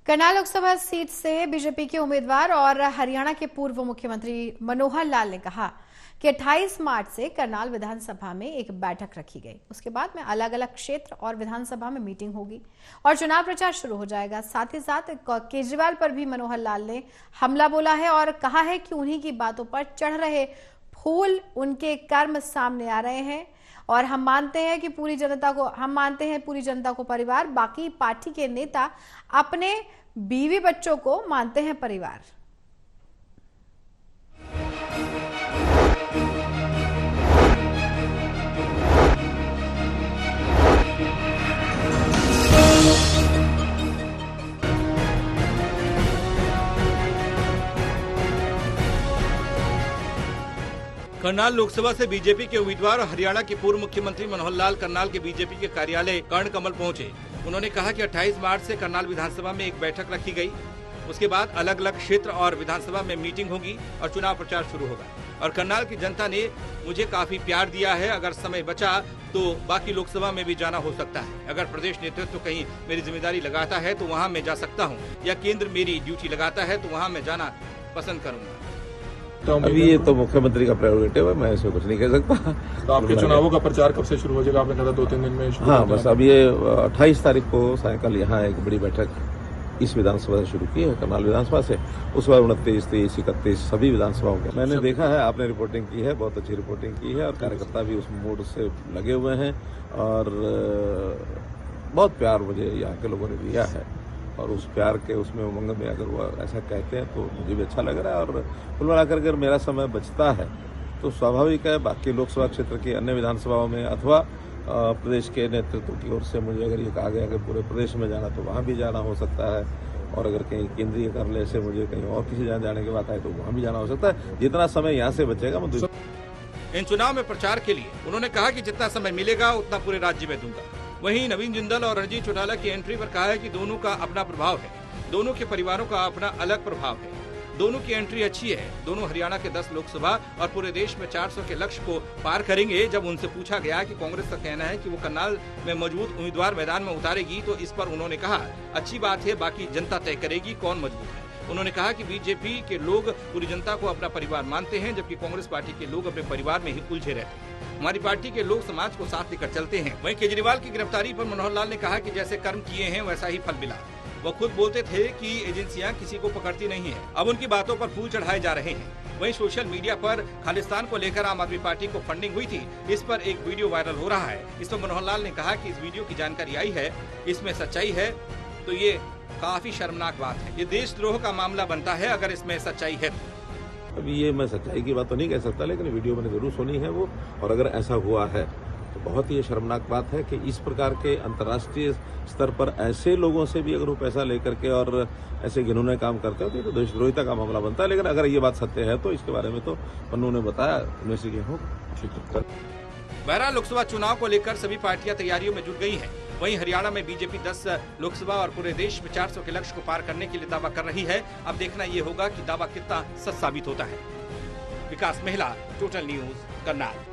Karnal Lok Sabha seat से BJP के उम्मीदवार और हरियाणा के पूर्व मुख्यमंत्री मनोहर लाल ने कहा कि 28 मार्च से करनाल विधानसभा में एक बैठक रखी गई। उसके बाद में अलग अलग क्षेत्र और विधानसभा में मीटिंग होगी और चुनाव प्रचार शुरू हो जाएगा। साथ ही साथ केजरीवाल पर भी मनोहर लाल ने हमला बोला है और कहा है कि उन्हीं की बातों पर चढ़ रहे फूल उनके कर्म सामने आ रहे हैं और हम मानते हैं पूरी जनता को परिवार। बाकी पार्टी के नेता अपने बीवी बच्चों को मानते हैं परिवार। करनाल लोकसभा से बीजेपी के उम्मीदवार और हरियाणा के पूर्व मुख्यमंत्री मनोहर लाल करनाल के बीजेपी के कार्यालय कर्ण कमल पहुंचे। उन्होंने कहा कि 28 मार्च से करनाल विधानसभा में एक बैठक रखी गई। उसके बाद अलग अलग क्षेत्र और विधानसभा में मीटिंग होगी और चुनाव प्रचार शुरू होगा। और करनाल की जनता ने मुझे काफी प्यार दिया है। अगर समय बचा तो बाकी लोकसभा में भी जाना हो सकता है। अगर प्रदेश नेतृत्व कहीं मेरी जिम्मेदारी लगाता है तो वहाँ मैं जा सकता हूँ, या केंद्र मेरी ड्यूटी लगाता है तो वहाँ मैं जाना पसंद करूँगा। तो अभी ये तो मुख्यमंत्री का प्रेरोगेटिव है, मैं इसमें कुछ नहीं कह सकता। तो आपके चुनावों का प्रचार कब से शुरू हो जाएगा? आपने कहा 2-3 दिन में शुरू। हाँ, बस अब ये 28 तारीख को सायंकाल यहाँ एक बड़ी बैठक इस विधानसभा से शुरू की है, करनाल विधानसभा से। उस बार 29, 30, 31 सभी विधानसभाओं के मैंने देखा है। आपने रिपोर्टिंग की है, बहुत अच्छी रिपोर्टिंग की है और कार्यकर्ता भी उस मूड से लगे हुए हैं और बहुत प्यार मुझे यहाँ के लोगों ने दिया है और उस प्यार के उसमें उमंग में अगर वो ऐसा कहते हैं तो मुझे भी अच्छा लग रहा है। और कुल मिलाकर अगर मेरा समय बचता है तो स्वाभाविक है बाकी लोकसभा क्षेत्र की अन्य विधानसभाओं में अथवा प्रदेश के नेतृत्व की ओर से मुझे अगर ये कहा गया कि पूरे प्रदेश में जाना तो वहाँ भी जाना हो सकता है। और अगर कहीं केंद्रीय कार्यालय से मुझे कहीं और किसी जगह जाने की बात है तो वहाँ भी जाना हो सकता है। जितना समय यहाँ से बचेगा मैं इन चुनाव में प्रचार के लिए उन्होंने कहा कि जितना समय मिलेगा उतना पूरे राज्य में दूंगा। वहीं नवीन जिंदल और रणजीत चौटाला की एंट्री पर कहा है कि दोनों का अपना प्रभाव है, दोनों के परिवारों का अपना अलग प्रभाव है। दोनों की एंट्री अच्छी है। दोनों हरियाणा के 10 लोकसभा और पूरे देश में 400 के लक्ष्य को पार करेंगे। जब उनसे पूछा गया कि कांग्रेस का कहना है कि वो करनाल में मजबूत उम्मीदवार मैदान में उतारेगी तो इस पर उन्होंने कहा अच्छी बात है, बाकी जनता तय करेगी कौन मजबूत है। उन्होंने कहा कि बीजेपी के लोग पूरी जनता को अपना परिवार मानते हैं, जबकि कांग्रेस पार्टी के लोग अपने परिवार में ही उलझे रहते हैं। हमारी पार्टी के लोग समाज को साथ लेकर चलते हैं। वहीं केजरीवाल की गिरफ्तारी पर मनोहर लाल ने कहा कि जैसे कर्म किए हैं वैसा ही फल मिला। वो खुद बोलते थे कि एजेंसियां किसी को पकड़ती नहीं है, अब उनकी बातों पर फूल चढ़ाए जा रहे हैं। वहीं सोशल मीडिया पर खालिस्तान को लेकर आम आदमी पार्टी को फंडिंग हुई थी, इस पर एक वीडियो वायरल हो रहा है। इस पर मनोहर लाल ने कहा कि इस वीडियो की जानकारी आई है, इसमें सच्चाई है तो ये काफी शर्मनाक बात है। ये देशद्रोह का मामला बनता है अगर इसमें सच्चाई है। अभी ये मैं सच्चाई की बात तो नहीं कह सकता, लेकिन वीडियो मैंने जरूर सुनी है वो। और अगर ऐसा हुआ है तो बहुत ही शर्मनाक बात है कि इस प्रकार के अंतर्राष्ट्रीय स्तर पर ऐसे लोगों से भी अगर वो पैसा लेकर के और ऐसे घिनौने काम करते हो तो ये तो देशद्रोहिता का मामला बनता है। लेकिन अगर ये बात सत्य है तो इसके बारे में तो पन्नू ने बताया, इन्वेस्टिगेशन हो। बहरहाल लोकसभा चुनाव को लेकर सभी पार्टियां तैयारियों में जुट गई हैं। वहीं हरियाणा में बीजेपी 10 लोकसभा और पूरे देश में 400 के लक्ष्य को पार करने के लिए दावा कर रही है। अब देखना ये होगा कि दावा कितना सच साबित होता है। विकास महिला, टोटल न्यूज, करनाल।